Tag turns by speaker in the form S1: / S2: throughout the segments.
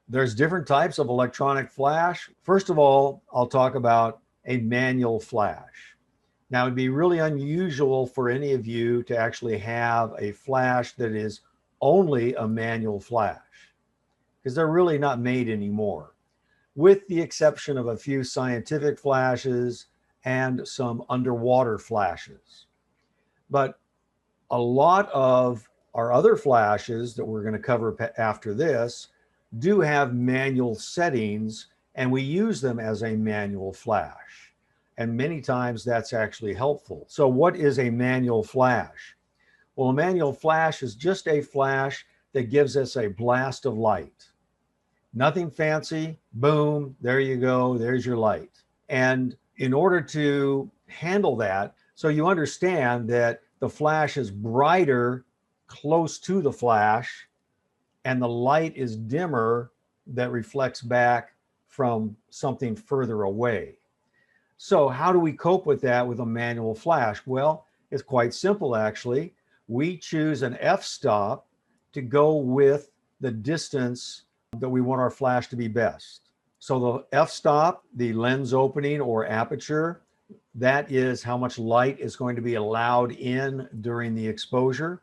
S1: There's different types of electronic flash. First of all, I'll talk about a manual flash. Now, it'd be really unusual for any of you to actually have a flash that is only a manual flash because they're really not made anymore, with the exception of a few scientific flashes and some underwater flashes. But a lot of our other flashes that we're going to cover after this do have manual settings, and we use them as a manual flash. And many times that's actually helpful. So, what is a manual flash? Well, a manual flash is just a flash that gives us a blast of light. Nothing fancy, boom, there you go, there's your light. And in order to handle that, so you understand that the flash is brighter close to the flash, and the light is dimmer that reflects back from something further away. So, how do we cope with that with a manual flash? Well, it's quite simple actually. We choose an f-stop to go with the distance that we want our flash to be best. So the f-stop, the lens opening or aperture, that is how much light is going to be allowed in during the exposure.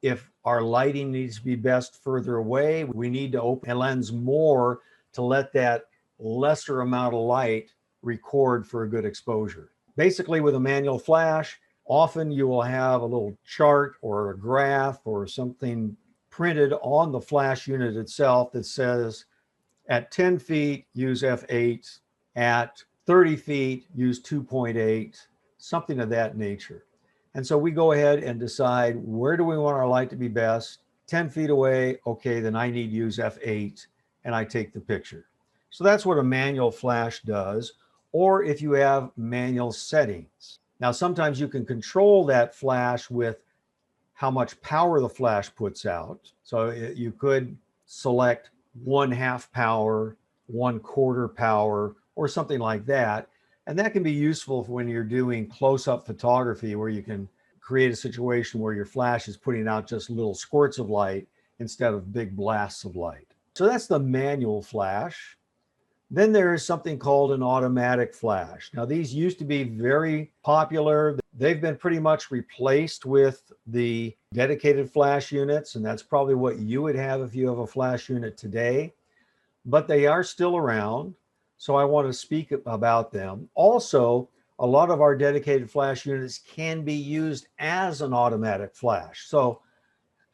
S1: If our lighting needs to be best further away, we need to open a lens more to let that lesser amount of light record for a good exposure. Basically, with a manual flash, often you will have a little chart or a graph or something printed on the flash unit itself that says at 10 feet, use f8, at 30 feet, use 2.8, something of that nature. And so we go ahead and decide where do we want our light to be best. 10 feet away, okay, then I need to use f8 and I take the picture. So that's what a manual flash does, or if you have manual settings. Now, sometimes you can control that flash with how much power the flash puts out. So you could select 1/2 power, 1/4 power, or something like that. And that can be useful when you're doing close-up photography, where you can create a situation where your flash is putting out just little squirts of light instead of big blasts of light. So that's the manual flash. Then there is something called an automatic flash. Now, these used to be very popular. They've been pretty much replaced with the dedicated flash units, and that's probably what you would have if you have a flash unit today. But they are still around, so I want to speak about them. Also, a lot of our dedicated flash units can be used as an automatic flash. So,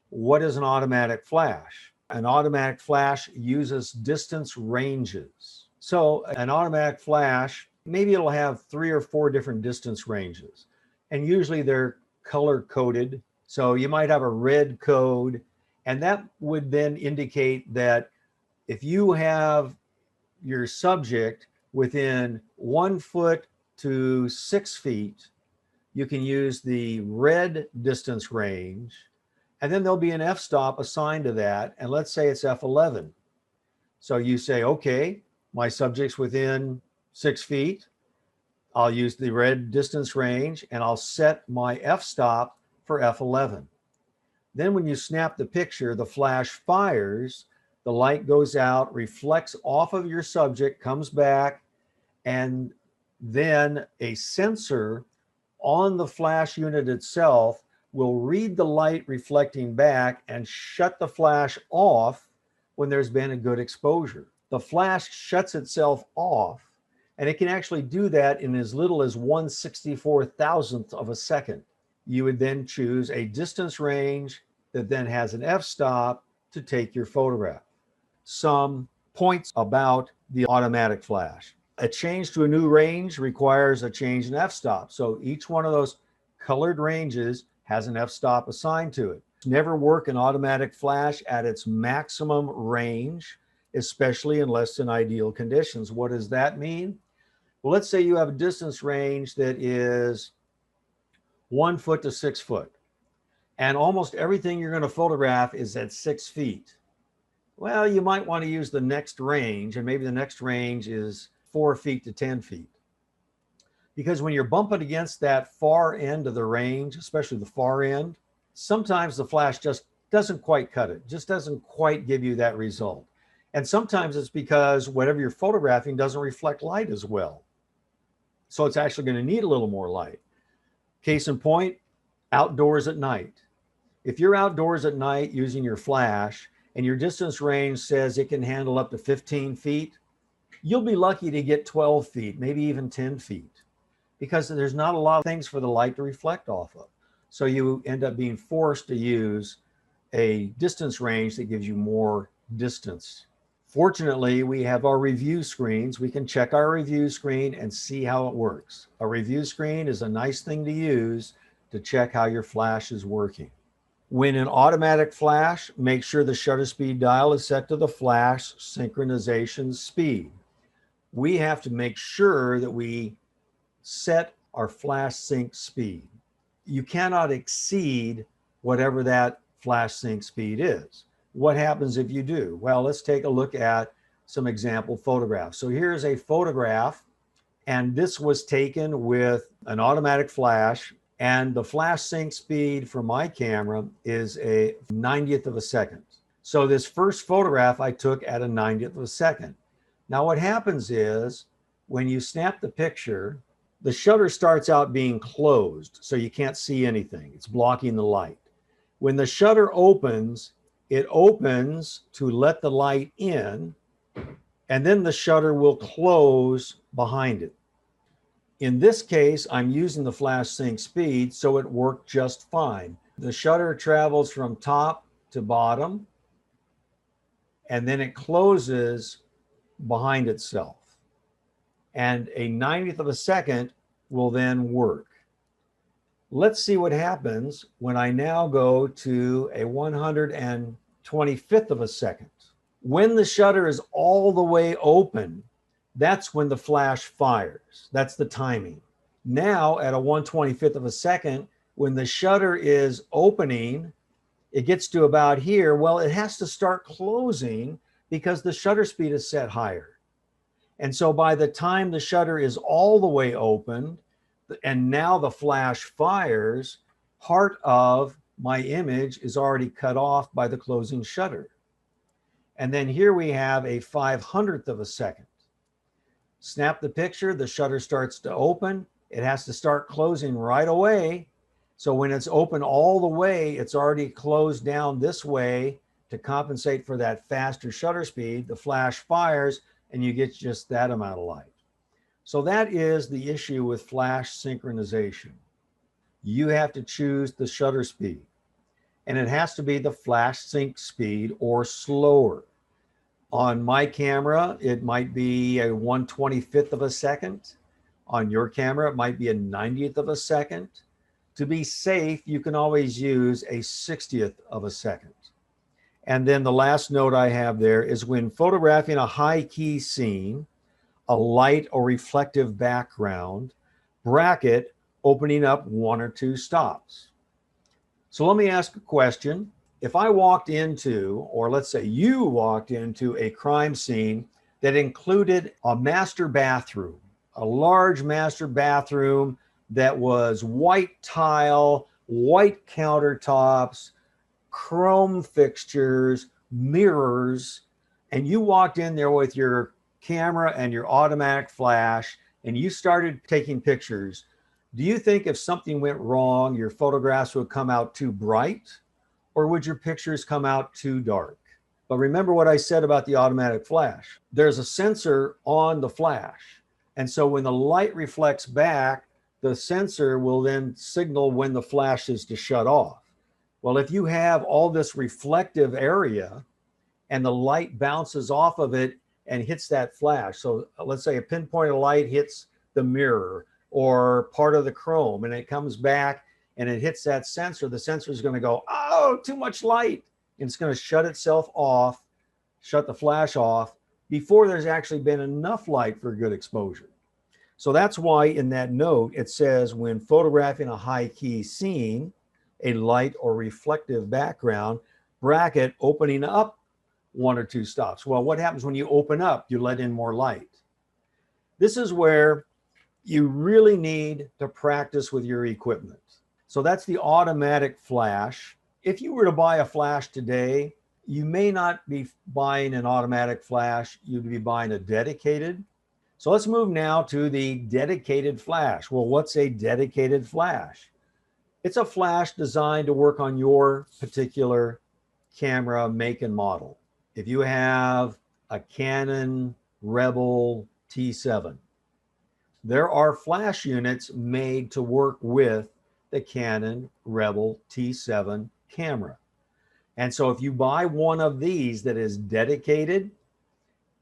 S1: what is an automatic flash? An automatic flash uses distance ranges. So an automatic flash, maybe it'll have 3 or 4 different distance ranges, and usually they're color coded. So you might have a red code, and that would then indicate that if you have your subject within 1 foot to 6 feet, you can use the red distance range, and then there'll be an f-stop assigned to that, and let's say it's f11. So you say, okay, my subject's within 6 feet. I'll use the red distance range, and I'll set my f-stop for f11. Then when you snap the picture, the flash fires, the light goes out, reflects off of your subject, comes back, and then a sensor on the flash unit itself will read the light reflecting back and shut the flash off when there's been a good exposure. The flash shuts itself off, and it can actually do that in as little as 1/64,000th of a second. You would then choose a distance range that then has an f-stop to take your photograph. Some points about the automatic flash. A change to a new range requires a change in f-stop. So each one of those colored ranges has an f-stop assigned to it. Never work an automatic flash at its maximum range, especially in less than ideal conditions. What does that mean? Well, let's say you have a distance range that is 1 foot to 6 foot, and almost everything you're going to photograph is at 6 feet. Well, you might want to use the next range, and maybe the next range is 4 feet to 10 feet. Because when you're bumping against that far end of the range, especially the far end, sometimes the flash just doesn't quite cut it, just doesn't quite give you that result. And sometimes it's because whatever you're photographing doesn't reflect light as well. So it's actually going to need a little more light. Case in point, outdoors at night. If you're outdoors at night using your flash and your distance range says it can handle up to 15 feet, you'll be lucky to get 12 feet, maybe even 10 feet, because there's not a lot of things for the light to reflect off of. So you end up being forced to use a distance range that gives you more distance. Fortunately, we have our review screens. We can check our review screen and see how it works. A review screen is a nice thing to use to check how your flash is working. When in automatic flash, make sure the shutter speed dial is set to the flash synchronization speed. We have to make sure that we set our flash sync speed. You cannot exceed whatever that flash sync speed is. What happens if you do? Well, let's take a look at some example photographs. So here's a photograph, and this was taken with an automatic flash, and the flash sync speed for my camera is a 90th of a second. So this first photograph I took at a 90th of a second. Now what happens is when you snap the picture, the shutter starts out being closed, so you can't see anything. It's blocking the light. When the shutter opens, it opens to let the light in, and then the shutter will close behind it. In this case, I'm using the flash sync speed, so it worked just fine. The shutter travels from top to bottom, and then it closes behind itself. And a 90th of a second will then work. Let's see what happens when I now go to a 125th of a second. When the shutter is all the way open, that's when the flash fires. That's the timing. Now at a 125th of a second, when the shutter is opening, it gets to about here. Well, it has to start closing because the shutter speed is set higher. And so by the time the shutter is all the way open, and now the flash fires, part of my image is already cut off by the closing shutter. And then here we have a 500th of a second. Snap the picture, the shutter starts to open. It has to start closing right away. So when it's open all the way, it's already closed down this way to compensate for that faster shutter speed. The flash fires and you get just that amount of light. So that is the issue with flash synchronization. You have to choose the shutter speed, and it has to be the flash sync speed or slower. On my camera, it might be a 125th of a second. On your camera, it might be a 90th of a second. To be safe, you can always use a 60th of a second. And then the last note I have there is when photographing a high key scene, a light or reflective background, bracket opening up 1 or 2 stops. So let me ask a question. If I walked into, or let's say you walked into a crime scene that included a master bathroom, a large master bathroom that was white tile, white countertops, chrome fixtures, mirrors, and you walked in there with your camera and your automatic flash and you started taking pictures, do you think if something went wrong, your photographs would come out too bright, or would your pictures come out too dark? But remember what I said about the automatic flash. There's a sensor on the flash. And so when the light reflects back, the sensor will then signal when the flash is to shut off. Well, if you have all this reflective area and the light bounces off of it and hits that flash. So let's say a pinpoint of light hits the mirror or part of the chrome and it comes back and it hits that sensor. The sensor is going to go, oh, too much light. And it's going to shut itself off, shut the flash off before there's actually been enough light for good exposure. So that's why in that note, it says when photographing a high key scene, a light or reflective background, bracket opening up 1 or 2 stops. Well, what happens when you open up? You let in more light. This is where you really need to practice with your equipment. So that's the automatic flash. If you were to buy a flash today, You may not be buying an automatic flash, you'd be buying a dedicated. So let's move now to the dedicated flash. Well, what's a dedicated flash? It's a flash designed to work on your particular camera make and model. If you have a Canon Rebel T7, there are flash units made to work with the Canon Rebel T7 camera. And so if you buy one of these that is dedicated,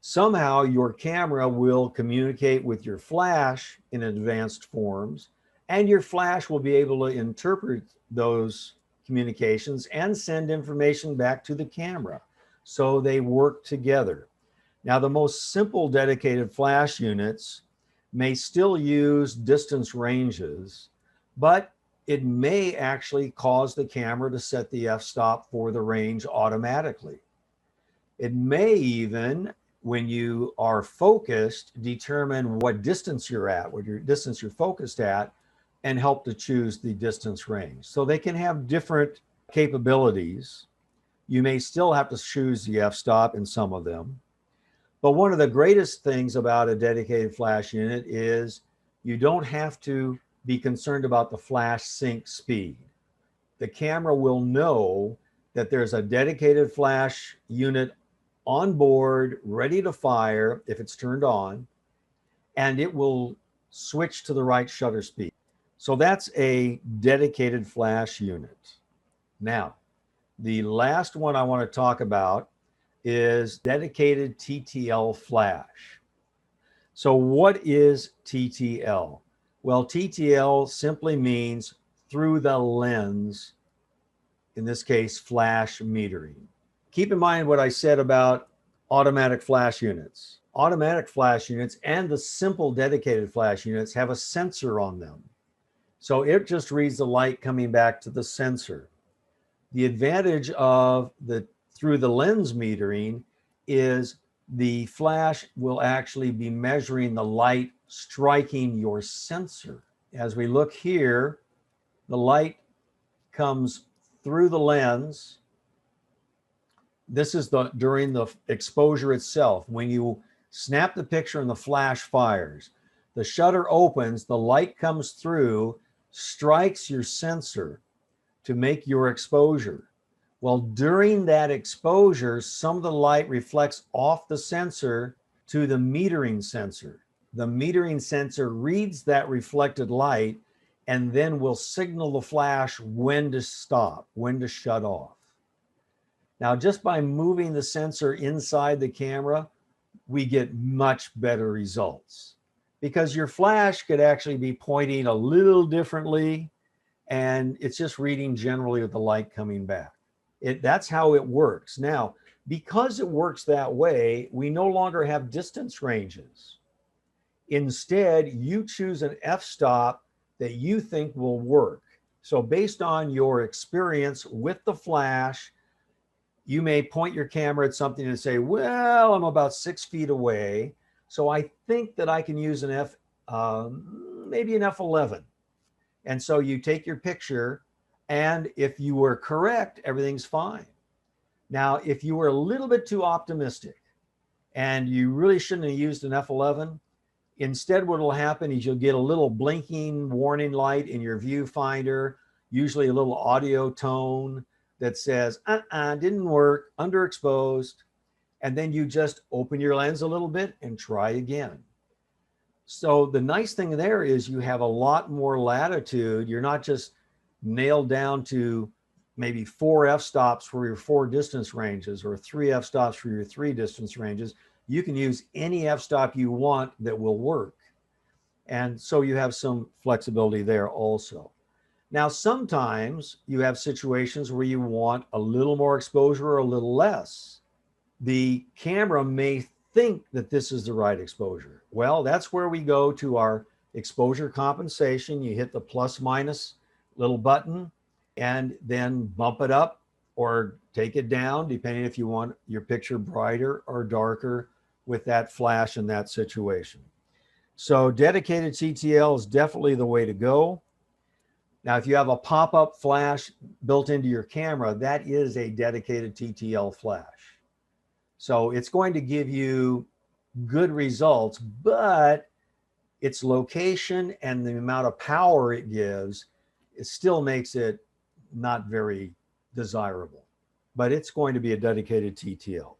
S1: somehow your camera will communicate with your flash in advanced forms, and your flash will be able to interpret those communications and send information back to the camera. So they work together. Now, the most simple dedicated flash units may still use distance ranges, but it may actually cause the camera to set the f-stop for the range automatically. It may even, when you are focused, determine what distance you're at, what your distance you're focused at, and help to choose the distance range. So they can have different capabilities. You may still have to choose the f-stop in some of them. But one of the greatest things about a dedicated flash unit is you don't have to be concerned about the flash sync speed. The camera will know that there's a dedicated flash unit on board, ready to fire if it's turned on, and it will switch to the right shutter speed. So that's a dedicated flash unit. Now, the last one I want to talk about is dedicated TTL flash. So what is TTL? Well, TTL simply means through the lens, in this case, flash metering. Keep in mind what I said about automatic flash units. Automatic flash units and the simple dedicated flash units have a sensor on them. So it just reads the light coming back to the sensor. The advantage of the through the lens metering is the flash will actually be measuring the light striking your sensor. As we look here, the light comes through the lens. This is during the exposure itself. When you snap the picture and the flash fires, the shutter opens, the light comes through, strikes your sensor to make your exposure. Well, during that exposure, some of the light reflects off the sensor to the metering sensor. The metering sensor reads that reflected light and then will signal the flash when to stop, when to shut off. Now, just by moving the sensor inside the camera, we get much better results because your flash could actually be pointing a little differently, and it's just reading generally with the light coming back. That's how it works. Now, because it works that way, we no longer have distance ranges. Instead, you choose an f-stop that you think will work. So based on your experience with the flash, you may point your camera at something and say, well, I'm about 6 feet away, so I think that I can use maybe an f11. And so you take your picture, and if you were correct, everything's fine. Now, if you were a little bit too optimistic and you really shouldn't have used an f11, instead what will happen is you'll get a little blinking warning light in your viewfinder, usually a little audio tone that says, didn't work, underexposed. And then you just open your lens a little bit and try again. So the nice thing there is you have a lot more latitude. You're not just nailed down to maybe 4 f-stops for your 4 distance ranges or 3 f-stops for your 3 distance ranges. You can use any f-stop you want that will work. And so you have some flexibility there also. Now, sometimes you have situations where you want a little more exposure or a little less. The camera may think that this is the right exposure. Well, that's where we go to our exposure compensation. You hit the plus minus little button and then bump it up or take it down, depending if you want your picture brighter or darker with that flash in that situation. So dedicated TTL is definitely the way to go. Now, if you have a pop-up flash built into your camera, that is a dedicated TTL flash. So it's going to give you good results, but its location and the amount of power it gives, it still makes it not very desirable. But it's going to be a dedicated TTL.